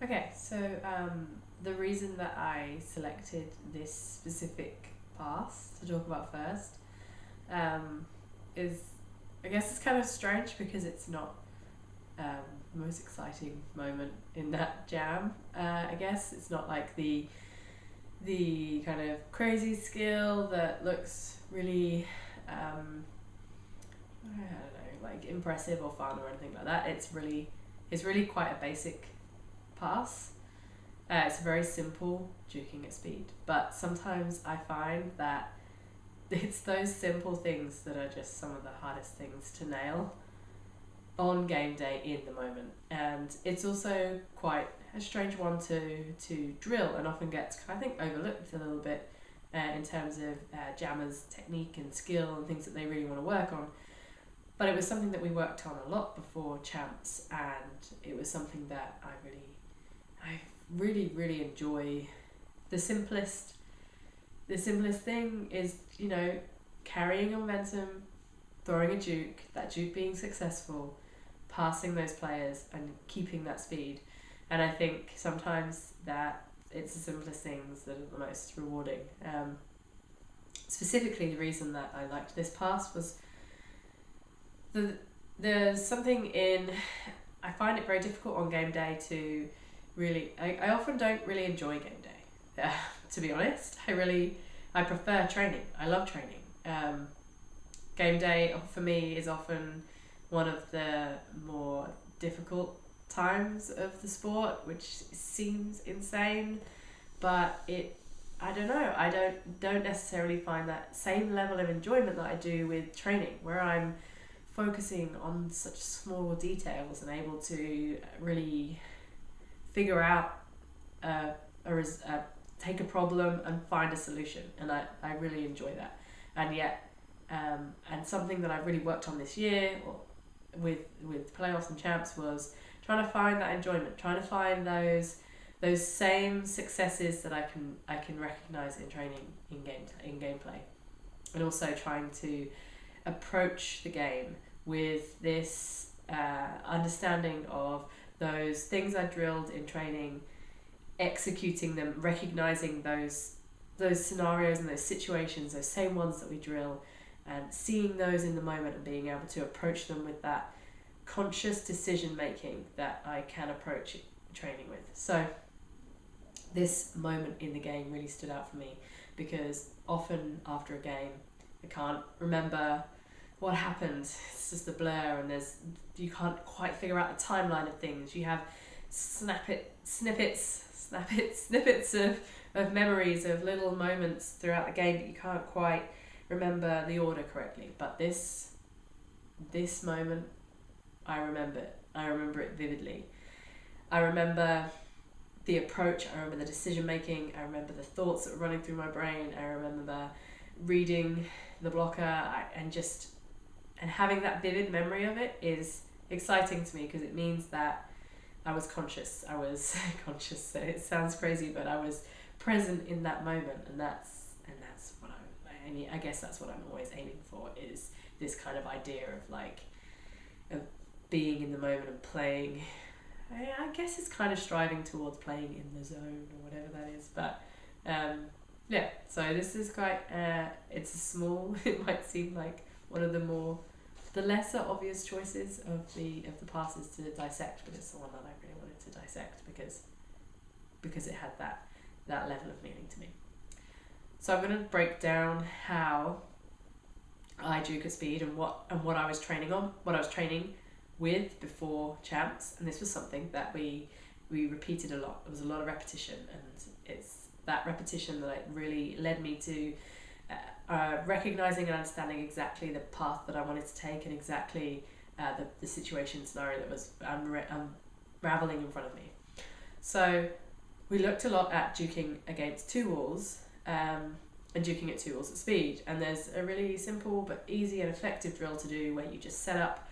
Okay, so the reason that I selected this specific pass to talk about first is, I guess it's kind of strange because it's not the most exciting moment in that jam. I guess it's not like the kind of crazy skill that looks really I don't know, like impressive or fun or anything like that. It's really quite a basic pass. It's very simple juking at speed, but sometimes I find that it's those simple things that are just some of the hardest things to nail on game day in the moment. And it's also quite a strange one to drill and often gets, I think, overlooked a little bit in terms of jammers' technique and skill and things that they really want to work on. But it was something that we worked on a lot before champs, and it was something that I really enjoy. The simplest the simplest thing is, carrying your momentum, throwing a juke, that juke being successful, passing those players and keeping that speed. And I think sometimes that it's the simplest things that are the most rewarding. Specifically, the reason that I liked this pass was there's something in. I find it very difficult on game day to really. I often don't really enjoy game day. To be honest, I prefer training. I love training. Game day for me is often one of the more difficult times of the sport, which seems insane, but I don't know. I don't necessarily find that same level of enjoyment that I do with training, where I'm focusing on such small details and able to really figure out take a problem and find a solution, and I really enjoy that. And yet, and something that I've really worked on this year with playoffs and champs was trying to find that enjoyment, trying to find those same successes that I can recognize in training in gameplay, and also trying to approach the game with this understanding of those things I drilled in training, executing them, recognizing those scenarios and those situations, those same ones that we drill, and seeing those in the moment and being able to approach them with that conscious decision making that I can approach training with. So this moment in the game really stood out for me, because often after a game I can't remember what happened. It's just a blur, and you can't quite figure out the timeline of things. You have snippets of memories of little moments throughout the game, but you can't quite remember the order correctly. But this moment, I remember it. I remember it vividly. I remember the approach, I remember the decision making, I remember the thoughts that were running through my brain, I remember reading the blocker, and having that vivid memory of it is exciting to me, because it means that I was conscious. Conscious. So it sounds crazy, but I was present in that moment, and that's what I guess that's what I'm always aiming for, is this kind of idea of being in the moment and playing. I guess it's kind of striving towards playing in the zone or whatever that is, but yeah. So this is quite. It's a small. It might seem like one of the lesser obvious choices of the passes to dissect, but it's the one that I really wanted to dissect because it had that level of meaning to me. So I'm going to break down how I juke at speed and what I was training with before champs, and this was something that we repeated a lot. There was a lot of repetition, and it's that repetition that really led me to recognizing and understanding exactly the path that I wanted to take, and exactly the situation scenario that was unraveling in front of me. So we looked a lot at juking against two walls, and juking at two walls at speed, and there's a really simple but easy and effective drill to do where you just set up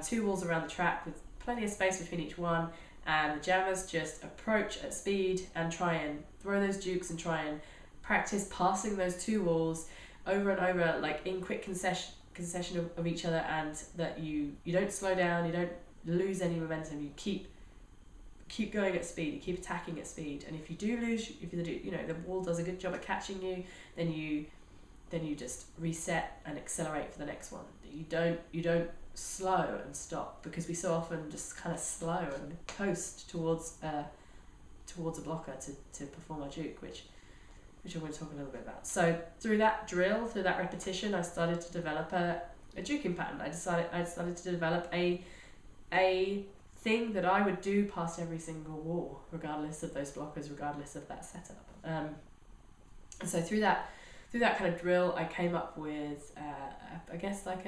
two walls around the track with plenty of space between each one, and the jammers just approach at speed and try and throw those jukes and try and practice passing those two walls over and over, like in quick concession of each other, and that you don't slow down, you don't lose any momentum, you keep keep going at speed, you keep attacking at speed, and if you do lose, if you do, you know, the wall does a good job at catching you, then you just reset and accelerate for the next one. You don't slow and stop, because we so often just kind of slow and coast towards a blocker to perform our juke, which I'm going to talk a little bit about. So through that drill, through that repetition, I started to develop a juking pattern. I started to develop a thing that I would do past every single wall, regardless of those blockers, regardless of that setup. And so through that kind of drill, I came up with, I guess, like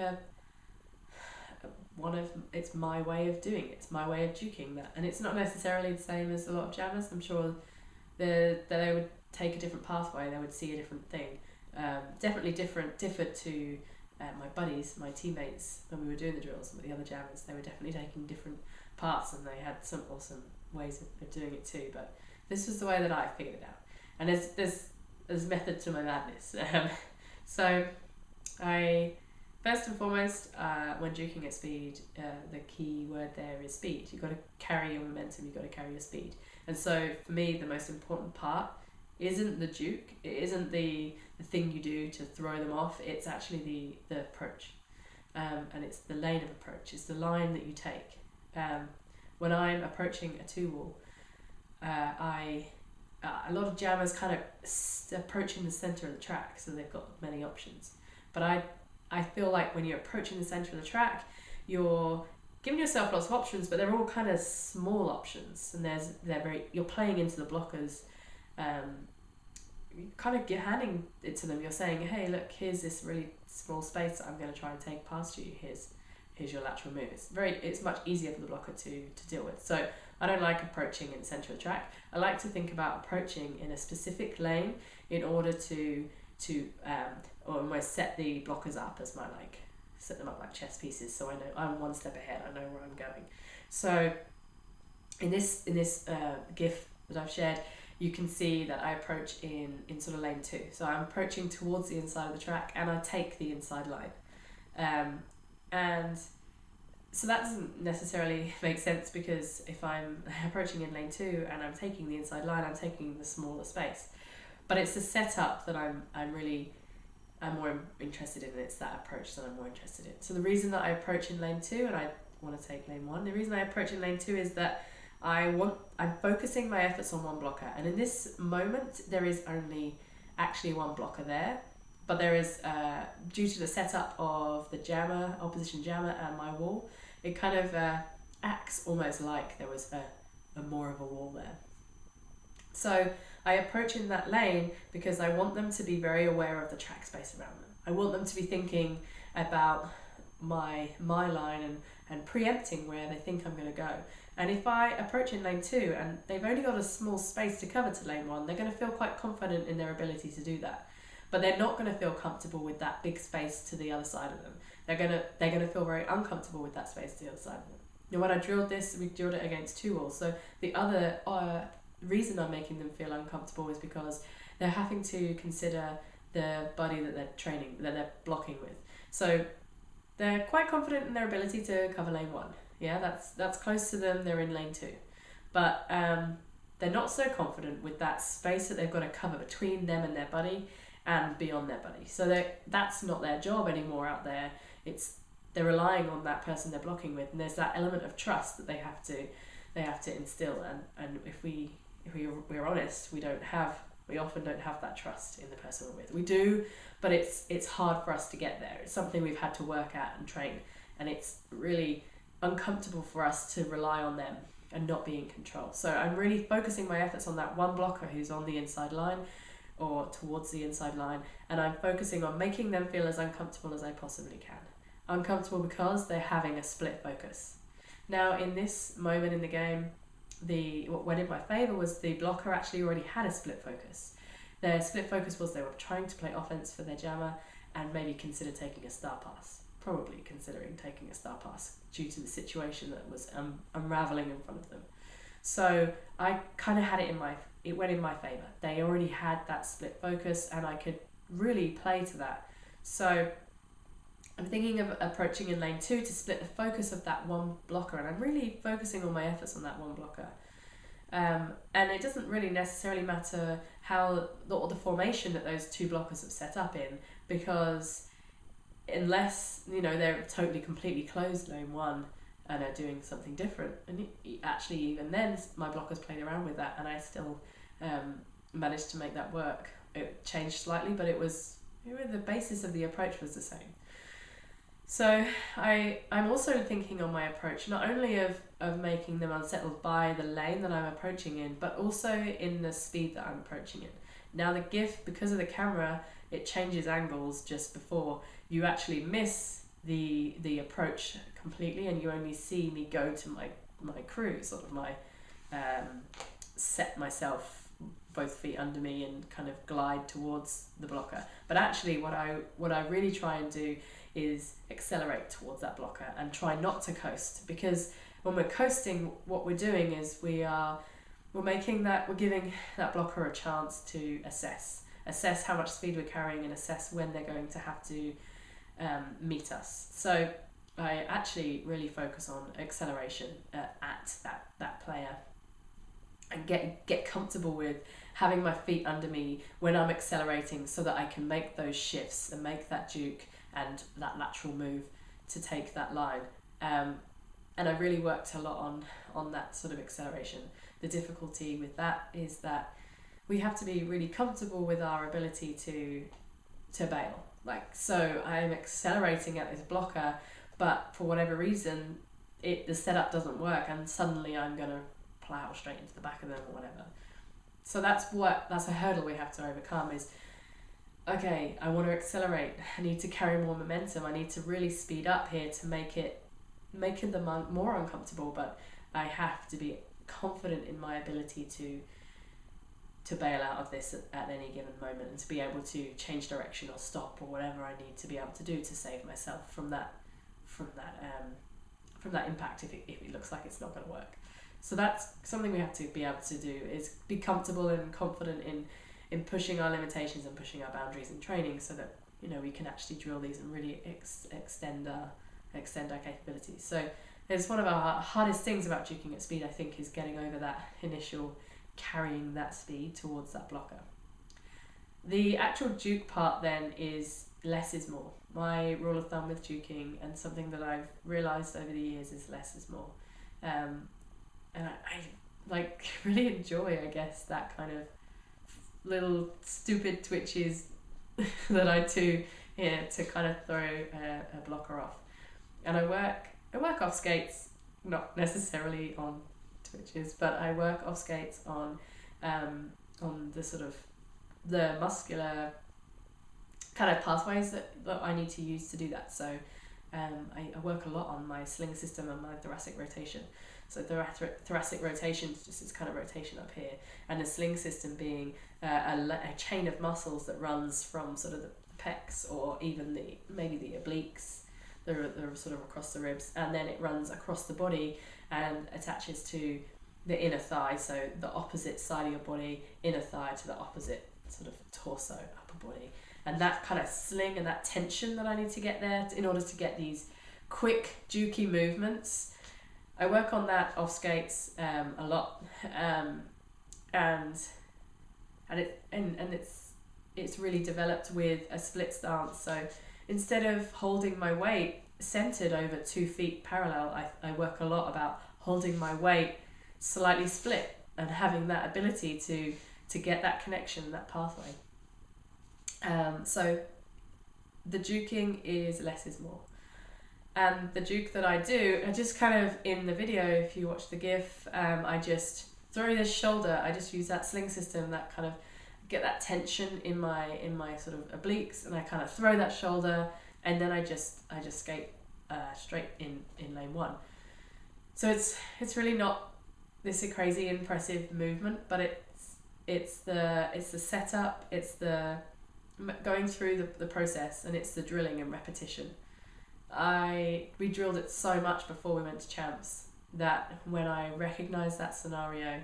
it's my way of doing it. It's my way of juking that, and it's not necessarily the same as a lot of jammers. I'm sure they would take a different pathway. They would see a different thing. Definitely different to my buddies, my teammates, when we were doing the drills with the other jammers. They were definitely taking different paths, and they had some awesome ways of doing it too. But this was the way that I figured it out, and there's method to my madness. So I, first and foremost, when juking at speed, the key word there is speed. You've got to carry your momentum, you've got to carry your speed. And so for me, the most important part isn't the juke, it isn't the thing you do to throw them off, it's actually the approach. And it's the lane of approach, it's the line that you take. When I'm approaching a 2-wall, a lot of jammers kind of approaching the centre of the track, so they've got many options. But I feel like when you're approaching the centre of the track, you're giving yourself lots of options, but they're all kind of small options, and you're playing into the blockers. Kind of handing it to them. You're saying, hey, look, here's this really small space that I'm going to try and take past you. Here's your lateral move. It's much easier for the blocker to deal with. So I don't like approaching in the centre of the track. I like to think about approaching in a specific lane in order to almost set the blockers up as set them up like chess pieces, so I know I'm one step ahead, I know where I'm going. So in this GIF that I've shared, you can see that I approach in sort of lane 2. So I'm approaching towards the inside of the track, and I take the inside line. And so that doesn't necessarily make sense, because if I'm approaching in lane 2 and I'm taking the inside line, I'm taking the smaller space. But it's the setup that I'm more interested in, and it's that approach that I'm more interested in. So the reason that I approach in lane 2 and I want to take lane 1, the reason I approach in lane 2 is that I'm focusing my efforts on one blocker, and in this moment there is only actually one blocker there, but there is, due to the setup of the opposition jammer and my wall, it kind of acts almost like there was a more of a wall there. So I approach in that lane because I want them to be very aware of the track space around them. I want them to be thinking about my line and preempting where they think I'm going to go. And if I approach in lane 2 and they've only got a small space to cover to lane 1, they're going to feel quite confident in their ability to do that. But they're not going to feel comfortable with that big space to the other side of them. They're going to feel very uncomfortable with that space to the other side of them. Now, when I drilled this, we drilled it against 2 walls. So the other reason I'm making them feel uncomfortable is because they're having to consider the buddy that they're blocking with. So they're quite confident in their ability to cover lane 1. Yeah, that's close to them, they're in lane 2. But they're not so confident with that space that they've got to cover between them and their buddy and beyond their buddy. So that's not their job anymore out there. They're relying on that person they're blocking with, and there's that element of trust that they have to instill. And if we're honest, we often don't have that trust in the person we're with. We do, but it's hard for us to get there. It's something we've had to work at and train, and it's really uncomfortable for us to rely on them and not be in control. So I'm really focusing my efforts on that one blocker who's on the inside line or towards the inside line, and I'm focusing on making them feel as uncomfortable as I possibly can. Uncomfortable because they're having a split focus. Now in this moment in the game, what went in my favour was the blocker actually already had a split focus. Their split focus was they were trying to play offense for their jammer and maybe consider taking a star pass. Probably considering taking a star pass due to the situation that was unravelling in front of them. So I kind of had it went in my favour. They already had that split focus and I could really play to that. So I'm thinking of approaching in lane 2 to split the focus of that one blocker, and I'm really focusing on my efforts on that one blocker. And it doesn't really necessarily matter how the formation that those two blockers have set up in, because unless, you know, they're totally completely closed lane one and are doing something different, and actually even then my blockers played around with that and I still managed to make that work. It changed slightly, but the basis of the approach was the same. So I'm also thinking on my approach not only of making them unsettled by the lane that I'm approaching in, but also in the speed that I'm approaching in. Now the GIF, because of the camera, it changes angles just before you actually miss the approach completely, and you only see me go to my cruise, sort of my set myself both feet under me and kind of glide towards the blocker. But actually what I really try and do is accelerate towards that blocker and try not to coast, because when we're coasting, what we're doing is we're giving that blocker a chance to assess how much speed we're carrying and assess when they're going to have to meet us. So I actually really focus on acceleration at that player, and get comfortable with having my feet under me when I'm accelerating, so that I can make those shifts and make that juke and that lateral move to take that line. And I really worked a lot on that sort of acceleration. The difficulty with that is that we have to be really comfortable with our ability to bail. Like, so I'm accelerating at this blocker, but for whatever reason, the setup doesn't work, and suddenly I'm gonna plow straight into the back of them or whatever. So that's a hurdle we have to overcome is, okay, I want to accelerate, I need to carry more momentum, I need to really speed up here to make them more uncomfortable, but I have to be confident in my ability to bail out of this at any given moment, and to be able to change direction or stop or whatever I need to be able to do to save myself from that impact if it looks like it's not going to work. So that's something we have to be able to do, is be comfortable and confident in pushing our limitations and pushing our boundaries in training, so that, you know, we can actually drill these and really extend our capabilities. So it's one of our hardest things about juking at speed, I think, is getting over that initial carrying that speed towards that blocker. The actual juke part then is less is more. My rule of thumb with juking, and something that I've realised over the years, is less is more. And I like really enjoy, I guess, that kind of little stupid twitches that I do to kind of throw a blocker off. And I work off skates, not necessarily on twitches, but I work off skates on the sort of the muscular kind of pathways that I need to use to do that. So I work a lot on my Sling System and my Thoracic Rotation. So thoracic rotation is just this kind of rotation up here, and the Sling System being a chain of muscles that runs from sort of the pecs, or even maybe the obliques, they're sort of across the ribs, and then it runs across the body and attaches to the inner thigh, so the opposite side of your body, inner thigh to the opposite sort of torso, upper body. And that kind of sling and that tension that I need to get there in order to get these quick jukey movements, I work on that off skates a lot, and it's really developed with a split stance. So instead of holding my weight centered over 2 feet parallel, I work a lot about holding my weight slightly split and having that ability to get that connection, that pathway. So the juking is less is more. And the juke that I do, I just kind of, in the video, if you watch the GIF, I just throw this shoulder, I just use that Sling System, that kind of get that tension in my sort of obliques, and I kind of throw that shoulder, and then I just skate straight in lane one. So it's really not this crazy impressive movement, but it's the setup, it's the going through the process, and it's the drilling and repetition. We drilled it so much before we went to champs that when I recognised that scenario,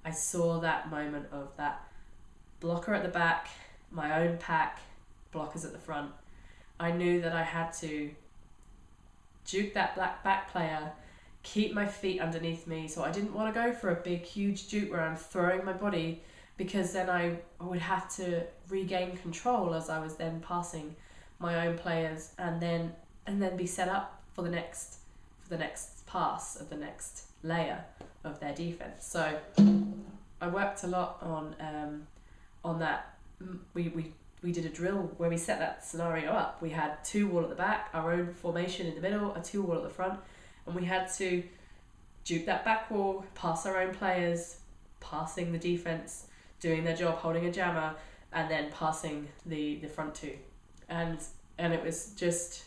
I saw that moment of that blocker at the back, my own pack, blockers at the front. I knew that I had to juke that back player keep my feet underneath me. So I didn't want to go for a big, huge juke where I'm throwing my body, because then I would have to regain control as I was then passing my own players, and then be set up for the next pass of the next layer of their defense. So I worked a lot on that. We did a drill where we set that scenario up. We had 2 wall at the back, our own formation in the middle, a 2 wall at the front, and we had to juke that back wall, pass our own players, passing the defense, doing their job, holding a jammer, and then passing the front 2. And it was just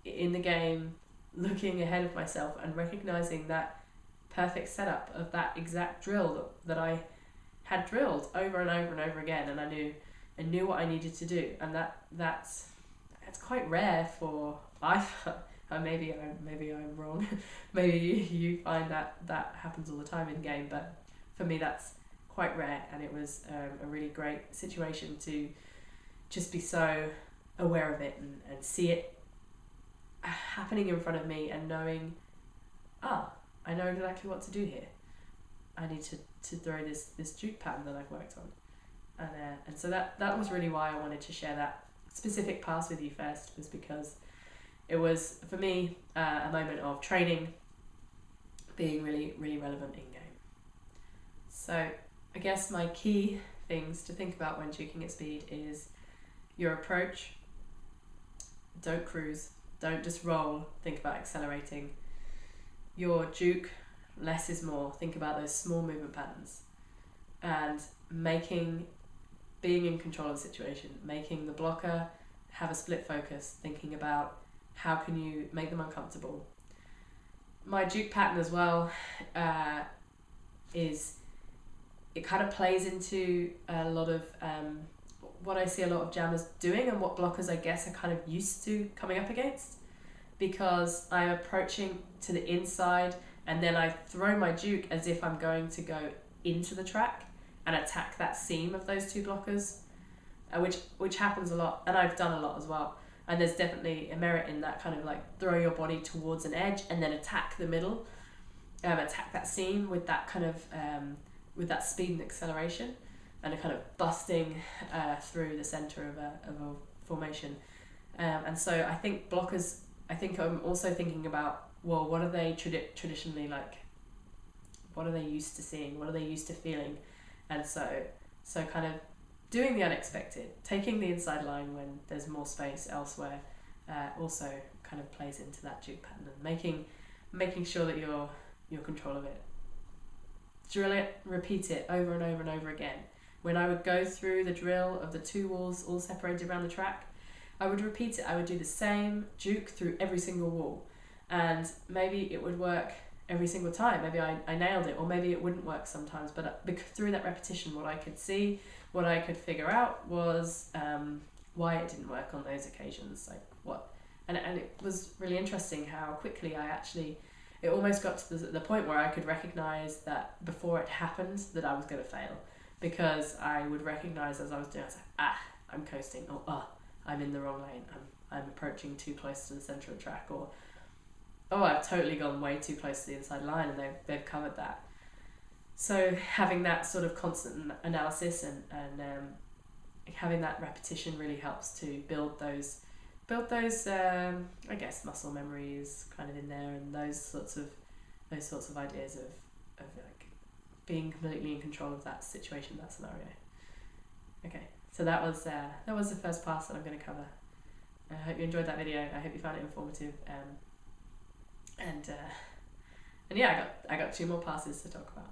in the game, looking ahead of myself and recognizing that perfect setup of that exact drill that I had drilled over and over and over again, and I knew what I needed to do. And that's quite rare for maybe I'm wrong. Maybe you find that happens all the time in game, but for me that's quite rare, and it was a really great situation to just be so aware of it and see it happening in front of me, and knowing, I know exactly what to do here. I need to throw this juke pattern that I've worked on, and so that was really why I wanted to share that specific pass with you first, was because it was, for me, a moment of training being really, really relevant in game. So I guess my key things to think about when juking at speed is your approach. Don't cruise, don't just roll, think about accelerating. Your juke, less is more, think about those small movement patterns, and being in control of the situation, making the blocker have a split focus, thinking about how can you make them uncomfortable. My juke pattern as well it kind of plays into a lot of what I see a lot of jammers doing, and what blockers, I guess, are kind of used to coming up against, because I'm approaching to the inside and then I throw my juke as if I'm going to go into the track and attack that seam of those 2 blockers, which happens a lot, and I've done a lot as well. And there's definitely a merit in that, kind of like throw your body towards an edge and then attack the middle, attack that seam with that kind of with that speed and acceleration, and a kind of busting through the center of a formation. And so I think blockers, I'm also thinking about, well, what are they traditionally like? What are they used to seeing? What are they used to feeling? And so kind of doing the unexpected, taking the inside line when there's more space elsewhere, also kind of plays into that juke pattern, and making sure that you're control of it. Drill it, repeat it over and over and over again. When I would go through the drill of the 2 walls all separated around the track, I would repeat it. I would do the same juke through every single wall, and maybe it would work every single time. Maybe I nailed it, or maybe it wouldn't work sometimes, but through that repetition, what I could see, what I could figure out was why it didn't work on those occasions, and it was really interesting how quickly it almost got to the point where I could recognize that before it happened that I was going to fail, because I would recognize as I was doing, I was like, I'm coasting, or I'm in the wrong lane, I'm approaching too close to the center of the track, or I've totally gone way too close to the inside line, and they've covered that. So having that sort of constant analysis and having that repetition really helps to build those I guess muscle memories kind of in there, and those sorts of ideas of like being completely in control of that situation, that scenario. Okay, so that was the first pass that I'm going to cover. I hope you enjoyed that video. I hope you found it informative. And yeah, I got 2 more passes to talk about.